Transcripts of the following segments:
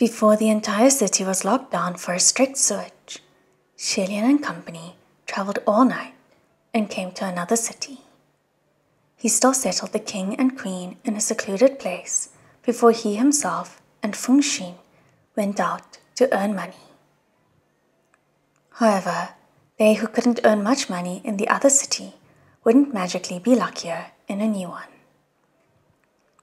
Before the entire city was locked down for a strict search, Shilian and company traveled all night and came to another city. He still settled the king and queen in a secluded place before he himself and Fengxin went out to earn money. However, they who couldn't earn much money in the other city wouldn't magically be luckier in a new one.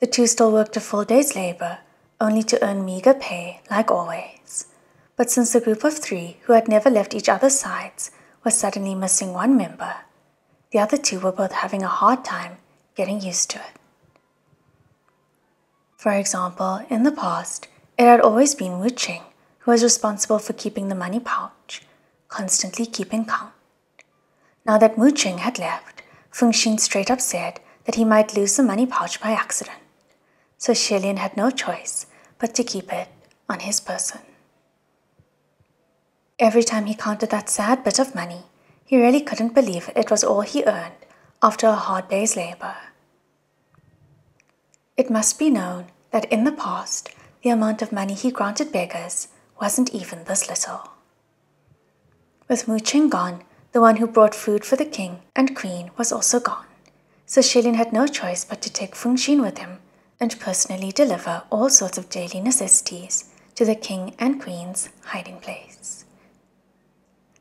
The two still worked a full day's labor, only to earn meager pay like always. But since the group of three who had never left each other's sides was suddenly missing one member, the other two were both having a hard time getting used to it. For example, in the past, it had always been Wu Qing who was responsible for keeping the money pouch, constantly keeping count. Now that Wu Qing had left, Fengxin straight up said that he might lose the money pouch by accident, so Shilian had no choice but to keep it on his person. Every time he counted that sad bit of money, he really couldn't believe it was all he earned after a hard day's labor. It must be known that in the past, the amount of money he granted beggars wasn't even this little. With Wu Qing gone, the one who brought food for the king and queen was also gone, so Shilian had no choice but to take Fengxin with him and personally deliver all sorts of daily necessities to the king and queen's hiding place.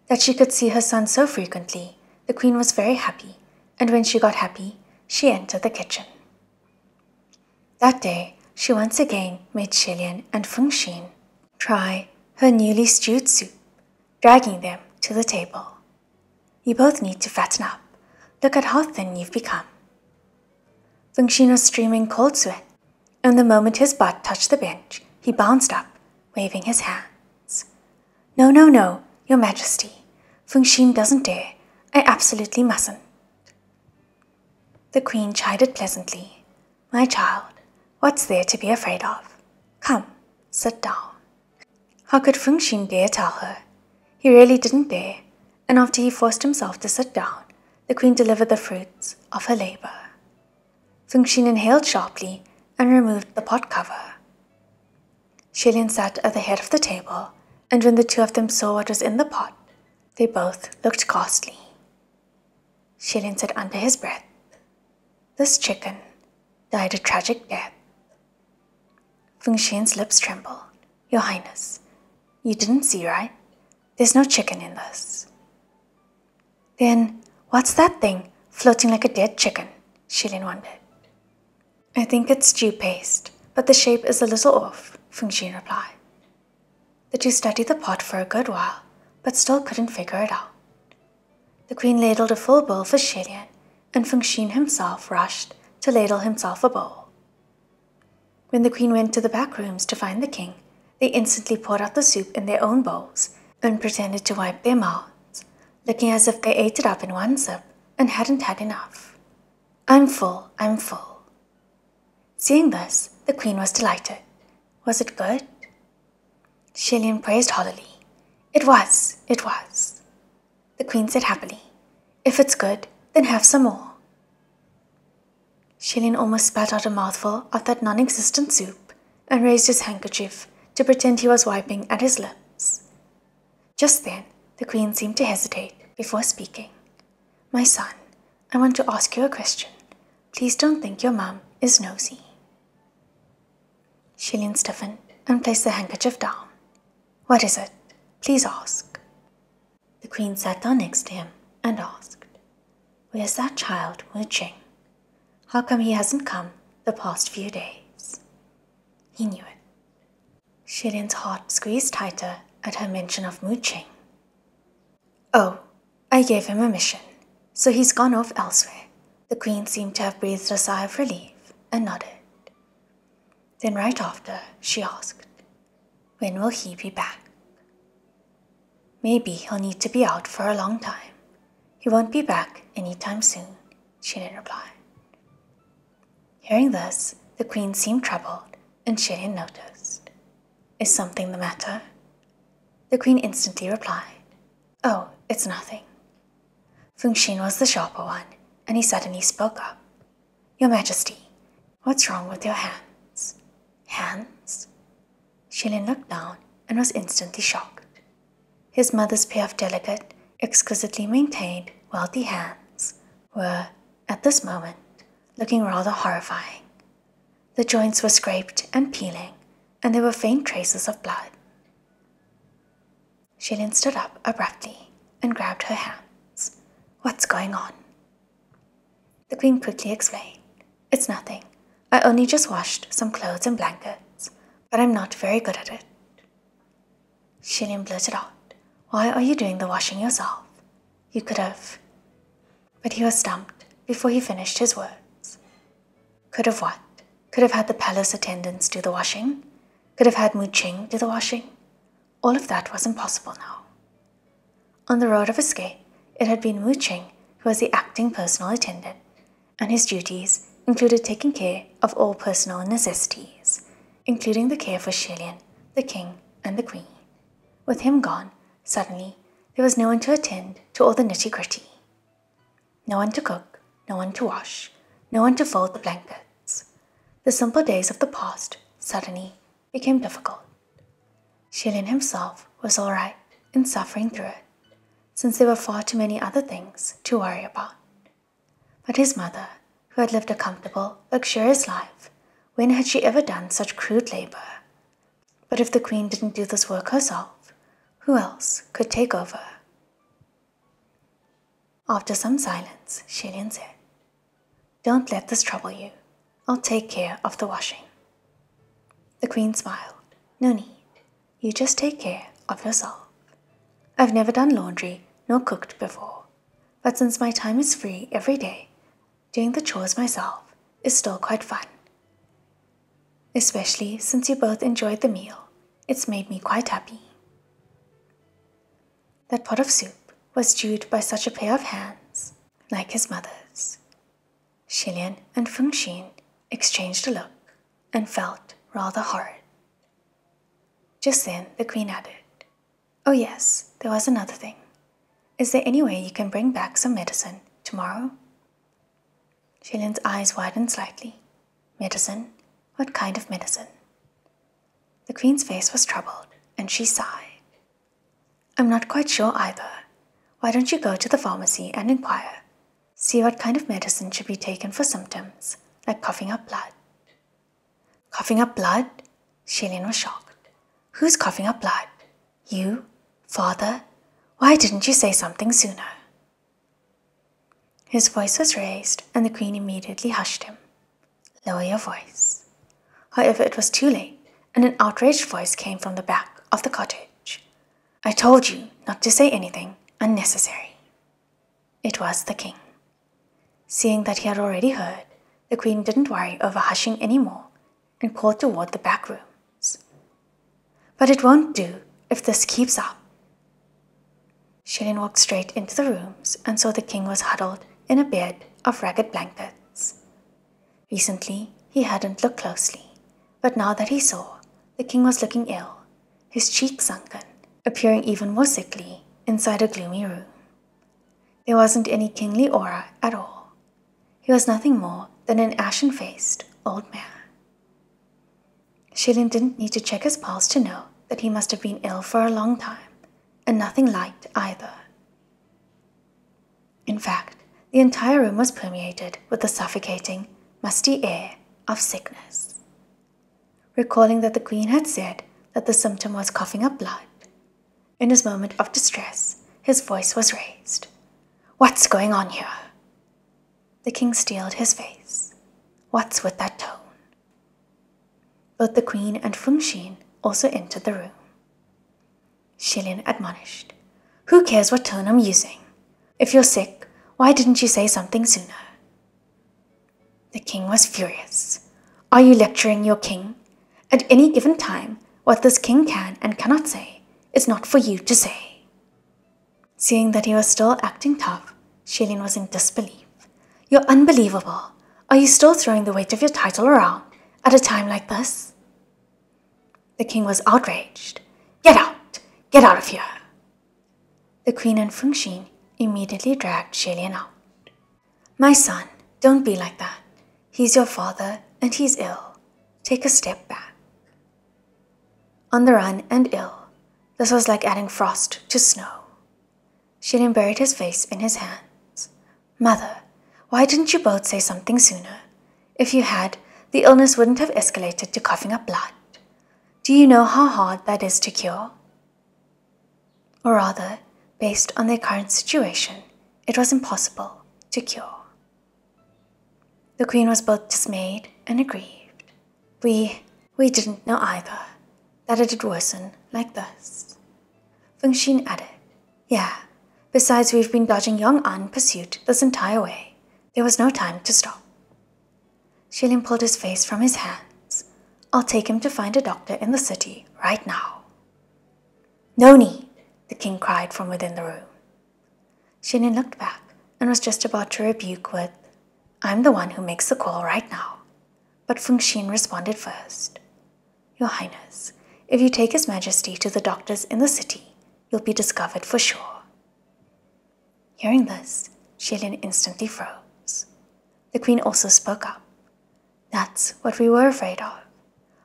That she could see her son so frequently, the queen was very happy, and when she got happy, she entered the kitchen. That day, she once again made Shilian and Fengxin try her newly stewed soup, dragging them to the table. You both need to fatten up. Look at how thin you've become. Fengxin was streaming cold sweat, and the moment his butt touched the bench, he bounced up, waving his hands. No, no, no, Your Majesty. Fengxin doesn't dare. I absolutely mustn't. The queen chided pleasantly. My child, what's there to be afraid of? Come, sit down. How could Fengxin dare tell her? He really didn't dare, and after he forced himself to sit down, the queen delivered the fruits of her labor. Fengxin inhaled sharply and removed the pot cover. Shilian sat at the head of the table, and when the two of them saw what was in the pot, they both looked ghastly. Shilian said under his breath, This chicken died a tragic death. Fengxin's lips trembled. Your Highness, you didn't see, right? There's no chicken in this. Then, what's that thing floating like a dead chicken? Shilian wondered. I think it's stew paste, but the shape is a little off, Fengxin replied. The two studied the pot for a good while, but still couldn't figure it out. The queen ladled a full bowl for Shilian, and Fengxin himself rushed to ladle himself a bowl. When the queen went to the back rooms to find the king, they instantly poured out the soup in their own bowls and pretended to wipe their mouths, looking as if they ate it up in one sip and hadn't had enough. I'm full, I'm full. Seeing this, the queen was delighted. Was it good? Shilian praised hollowly. It was. The queen said happily, If it's good, then have some more. Shilian almost spat out a mouthful of that non-existent soup and raised his handkerchief to pretend he was wiping at his lips. Just then, the queen seemed to hesitate before speaking. My son, I want to ask you a question. Please don't think your mum is nosy. Shilian stiffened and placed the handkerchief down. What is it? Please ask. The queen sat down next to him and asked, Where's that child, Wu Qing? How come he hasn't come the past few days? He knew it. Shilian's heart squeezed tighter at her mention of Wu Qing. Oh, I gave him a mission, so he's gone off elsewhere. The queen seemed to have breathed a sigh of relief and nodded. Then right after, she asked, When will he be back? Maybe he'll need to be out for a long time. He won't be back anytime soon, Shilian replied. Hearing this, the queen seemed troubled, and Shilian noticed. Is something the matter? The queen instantly replied, Oh, it's nothing. Fengxin was the sharper one, and he suddenly spoke up. Your Majesty, what's wrong with your hands? Hands? Xilin looked down and was instantly shocked. His mother's pair of delicate, exquisitely maintained, wealthy hands were, at this moment, looking rather horrifying. The joints were scraped and peeling, and there were faint traces of blood. Xilin stood up abruptly and grabbed her hands. "What's going on?" The queen quickly explained. "It's nothing. I only just washed some clothes and blankets, but I'm not very good at it." Xilin blurted out, "Why are you doing the washing yourself? You could have—" But he was stumped before he finished his words. Could have what? Could have had the palace attendants do the washing? Could have had Mu Qing do the washing? All of that was impossible now. On the road of escape, it had been Mu Qing who was the acting personal attendant, and his duties included taking care of all personal necessities, including the care for Xilin, the king, and the queen. With him gone, suddenly, there was no one to attend to all the nitty-gritty. No one to cook, no one to wash, no one to fold the blankets. The simple days of the past suddenly became difficult. Xilin himself was all right in suffering through it, since there were far too many other things to worry about. But his mother, who had lived a comfortable, luxurious life, when had she ever done such crude labor? But if the queen didn't do this work herself, who else could take over? After some silence, Xilin said, "Don't let this trouble you. I'll take care of the washing." The queen smiled. "No need. You just take care of yourself. I've never done laundry nor cooked before, but since my time is free every day, doing the chores myself is still quite fun. Especially since you both enjoyed the meal, it's made me quite happy." That pot of soup was stewed by such a pair of hands, like his mother's. Xilin and Fengxin exchanged a look and felt rather horrid. Just then the queen added, "Oh yes, there was another thing. Is there any way you can bring back some medicine tomorrow?" Xilin's eyes widened slightly. "Medicine? What kind of medicine?" The queen's face was troubled, and she sighed. "I'm not quite sure either. Why don't you go to the pharmacy and inquire? See what kind of medicine should be taken for symptoms, like coughing up blood." "Coughing up blood?" Xilin was shocked. "Who's coughing up blood? You? Father? Why didn't you say something sooner?" His voice was raised, and the queen immediately hushed him. "Lower your voice." However, it was too late, and an outraged voice came from the back of the cottage. "I told you not to say anything unnecessary." It was the king. Seeing that he had already heard, the queen didn't worry over hushing any more and called toward the back rooms. "But it won't do if this keeps up." Xilin walked straight into the rooms and saw the king was huddled in a bed of ragged blankets. Recently, he hadn't looked closely, but now that he saw, the king was looking ill, his cheeks sunken, appearing even more sickly inside a gloomy room. There wasn't any kingly aura at all. He was nothing more than an ashen-faced old man. Xilin didn't need to check his pulse to know that he must have been ill for a long time, and nothing light either. In fact, the entire room was permeated with the suffocating, musty air of sickness. Recalling that the queen had said that the symptom was coughing up blood, in his moment of distress, his voice was raised. "What's going on here?" The king steeled his face. What's with that tone? Both the queen and Fengxin also entered the room. Xilin admonished, "Who cares what tone I'm using? If you're sick, why didn't you say something sooner?" The king was furious. "Are you lecturing your king? At any given time, what this king can and cannot say is not for you to say." Seeing that he was still acting tough, Xilin was in disbelief. "You're unbelievable. Are you still throwing the weight of your title around at a time like this?" The king was outraged. "Get out! Get out of here!" The queen and Fengxin immediately dragged Xilin out. "My son, don't be like that. He's your father and he's ill. Take a step back." on the run and ill. This was like adding frost to snow. Xilin buried his face in his hands. Mother, why didn't you both say something sooner? If you had, the illness wouldn't have escalated to coughing up blood. Do you know how hard that is to cure? Or rather, based on their current situation, it was impossible to cure. The Queen was both dismayed and aggrieved. We didn't know either, that it'd worsen like this. Feng Xin added, Yeah, besides we've been dodging Yong An pursuit this entire way. There was no time to stop. Xilin pulled his face from his hands. I'll take him to find a doctor in the city right now. No need, the king cried from within the room. Xilin looked back and was just about to rebuke with, I'm the one who makes the call right now. But Feng Xin responded first. Your Highness, if you take His Majesty to the doctors in the city, you'll be discovered for sure. Hearing this, Xilin instantly froze. The Queen also spoke up. That's what we were afraid of,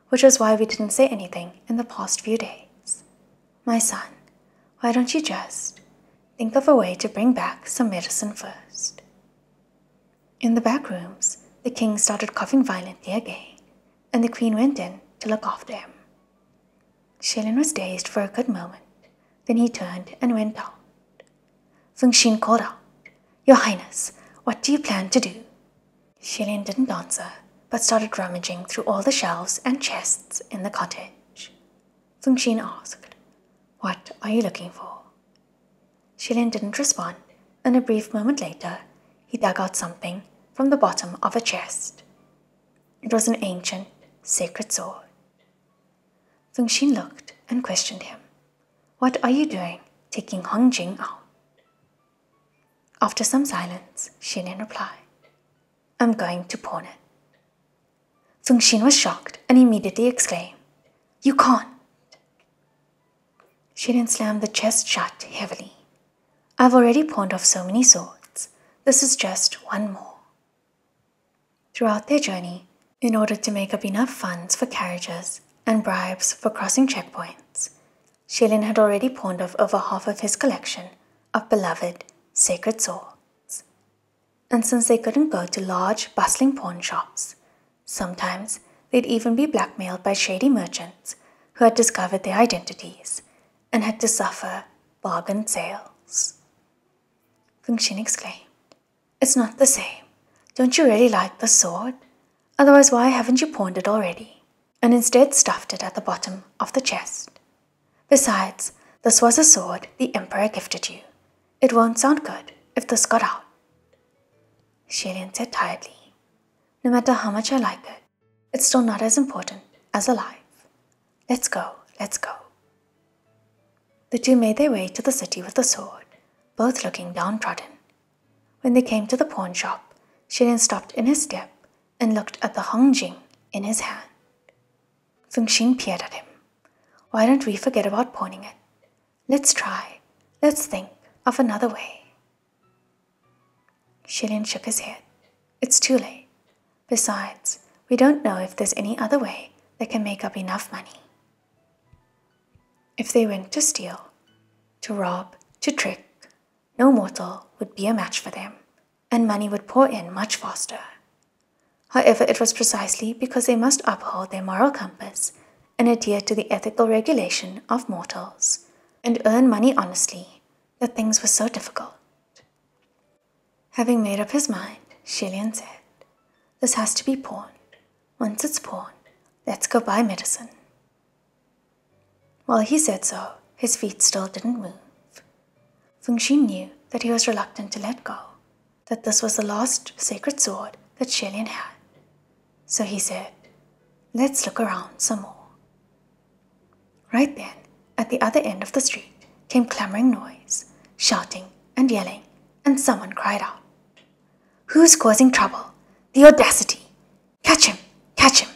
which was why we didn't say anything in the past few days. My son, why don't you just think of a way to bring back some medicine first? In the back rooms, the king started coughing violently again, and the Queen went in to look after him. Xilin was dazed for a good moment, then he turned and went out. Feng Xin called out, Your Highness, what do you plan to do? Xilin didn't answer, but started rummaging through all the shelves and chests in the cottage. Feng Xin asked, What are you looking for? Xilin didn't respond, and a brief moment later, he dug out something from the bottom of a chest. It was an ancient, sacred sword. Feng Xin looked and questioned him. What are you doing, taking Hong Jing out? After some silence, Xilin replied, I'm going to pawn it. Feng Xin was shocked and immediately exclaimed, You can't. Xilin slammed the chest shut heavily. I've already pawned off so many swords. This is just one more. Throughout their journey, in order to make up enough funds for carriages and bribes for crossing checkpoints, Xilin had already pawned off over half of his collection of beloved sacred swords. And since they couldn't go to large, bustling pawn shops, sometimes they'd even be blackmailed by shady merchants who had discovered their identities and had to suffer bargain sales. Feng Xin exclaimed, It's not the same. Don't you really like the sword? Otherwise, why haven't you pawned it already, and instead stuffed it at the bottom of the chest? Besides, this was a sword the Emperor gifted you. It won't sound good if this got out. Xilin said tiredly, No matter how much I like it, it's still not as important as a life. Let's go, let's go. The two made their way to the city with the sword, both looking downtrodden. When they came to the pawn shop, Xilin stopped in his step and looked at the Hong Jing in his hand. Feng Xin peered at him. Why don't we forget about pawning it? Let's think of another way. Xilin shook his head. It's too late. Besides, we don't know if there's any other way that can make up enough money. If they went to steal, to rob, to trick, no mortal would be a match for them, and money would pour in much faster. However, it was precisely because they must uphold their moral compass and adhere to the ethical regulation of mortals, and earn money honestly, that things were so difficult. Having made up his mind, Xilin said, This has to be pawned. Once it's pawned, let's go buy medicine. While he said so, his feet still didn't move. Feng Xin knew that he was reluctant to let go, that this was the last sacred sword that Xilin had. So he said, Let's look around some more. Right then, at the other end of the street, came clamoring noise, shouting and yelling, and someone cried out, Who's causing trouble? The audacity! Catch him! Catch him!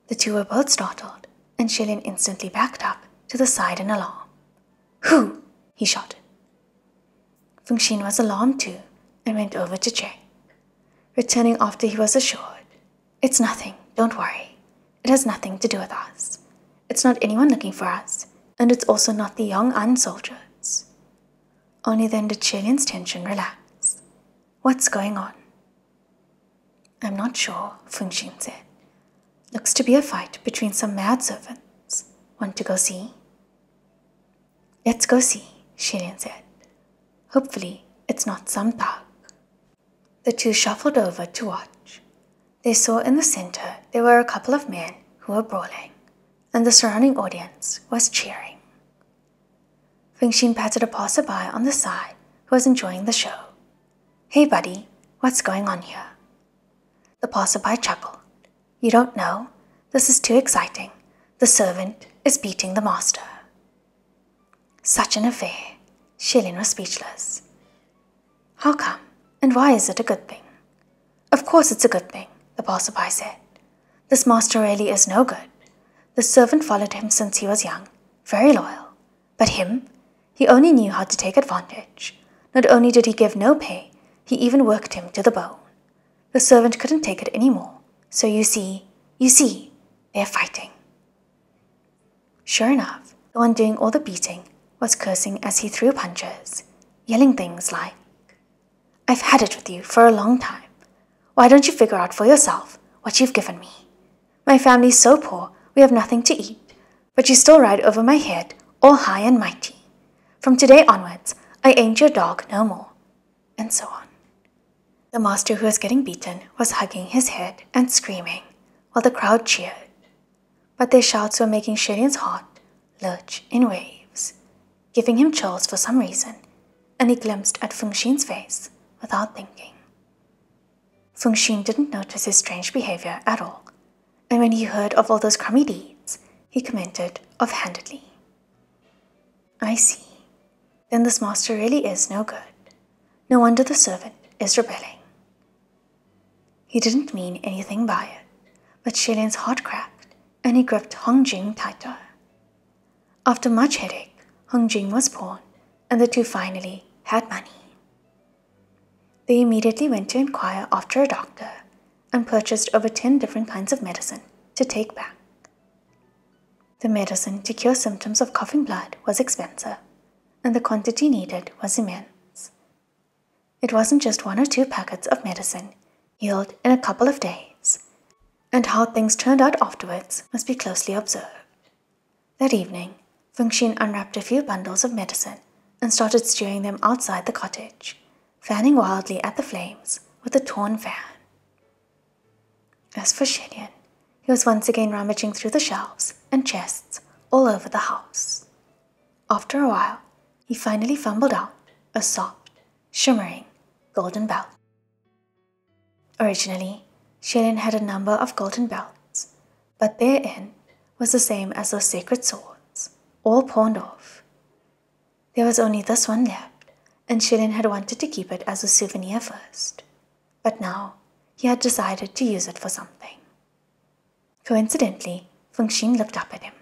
The two were both startled, and Xilin instantly backed up to the side in alarm. Who? He shouted. Feng Xin was alarmed too, and went over to check. Returning after he was assured, It's nothing, don't worry. It has nothing to do with us. It's not anyone looking for us, and it's also not the young Un soldiers. Only then did Shilian's tension relax. What's going on? I'm not sure, Fengxin said. Looks to be a fight between some mad servants. Want to go see? Let's go see, Shilian said. Hopefully, it's not some thug. The two shuffled over to watch. They saw in the center there were a couple of men who were brawling, and the surrounding audience was cheering. Fengxin patted a passerby on the side who was enjoying the show. Hey buddy, what's going on here? The passerby chuckled. You don't know? This is too exciting. The servant is beating the master. Such an affair. Shilian was speechless. How come? And why is it a good thing? Of course it's a good thing, the passerby said. This master really is no good. The servant followed him since he was young, very loyal. But him, he only knew how to take advantage. Not only did he give no pay, he even worked him to the bone. The servant couldn't take it anymore, so you see, they're fighting. Sure enough, the one doing all the beating was cursing as he threw punches, yelling things like, I've had it with you for a long time. Why don't you figure out for yourself what you've given me? My family's so poor, we have nothing to eat, but you still ride over my head, all high and mighty. From today onwards, I ain't your dog no more. And so on. The master who was getting beaten was hugging his head and screaming, while the crowd cheered. But their shouts were making Shilian's heart lurch in waves, giving him chills for some reason, and he glimpsed at Fengxin's face without thinking. Fengxin didn't notice his strange behavior at all, and when he heard of all those crummy deeds, he commented offhandedly. I see. Then this master really is no good. No wonder the servant is rebelling. He didn't mean anything by it, but Shilian's heart cracked, and he gripped Hong Jing tighter. After much headache, Hong Jing was born, and the two finally had money. They immediately went to inquire after a doctor and purchased over 10 different kinds of medicine to take back. The medicine to cure symptoms of coughing blood was expensive, and the quantity needed was immense. It wasn't just 1 or 2 packets of medicine healed in a couple of days, and how things turned out afterwards must be closely observed. That evening, Fengxin unwrapped a few bundles of medicine and started stewing them outside the cottage, fanning wildly at the flames with a torn fan. As for Shilian, he was once again rummaging through the shelves and chests all over the house. After a while, he finally fumbled out a soft, shimmering golden belt. Originally, Shilian had a number of golden belts, but therein was the same as those sacred swords, all pawned off. There was only this one left, and Shilian had wanted to keep it as a souvenir first, but now he had decided to use it for something. Coincidentally, Fengxin looked up at him.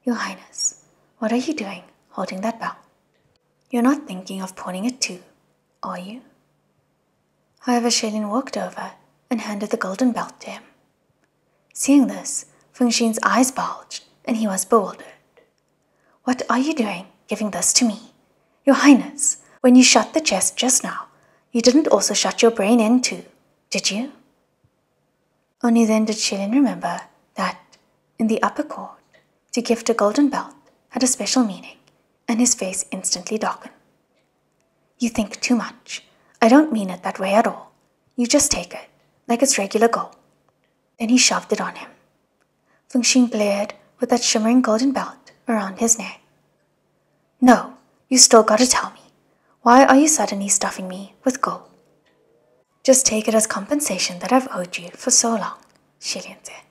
Your Highness, what are you doing holding that belt? You're not thinking of pawning it too, are you? However, Shilian walked over and handed the golden belt to him. Seeing this, Fengxin's eyes bulged and he was bewildered. What are you doing giving this to me? Your Highness, when you shut the chest just now, you didn't also shut your brain in too, did you? Only then did Shilian remember that, in the upper court, to gift a golden belt had a special meaning, and his face instantly darkened. You think too much. I don't mean it that way at all. You just take it, like it's regular gold. Then he shoved it on him. Fengxin glared with that shimmering golden belt around his neck. No, you still gotta tell me. Why are you suddenly stuffing me with gold? Just take it as compensation that I've owed you for so long, Shilian said.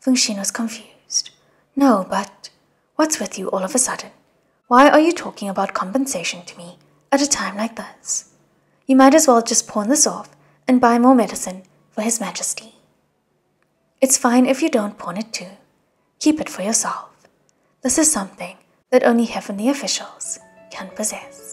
Fengxin was confused. No, but what's with you all of a sudden? Why are you talking about compensation to me at a time like this? You might as well just pawn this off and buy more medicine for His Majesty. It's fine if you don't pawn it too. Keep it for yourself. This is something that only heavenly officials can possess.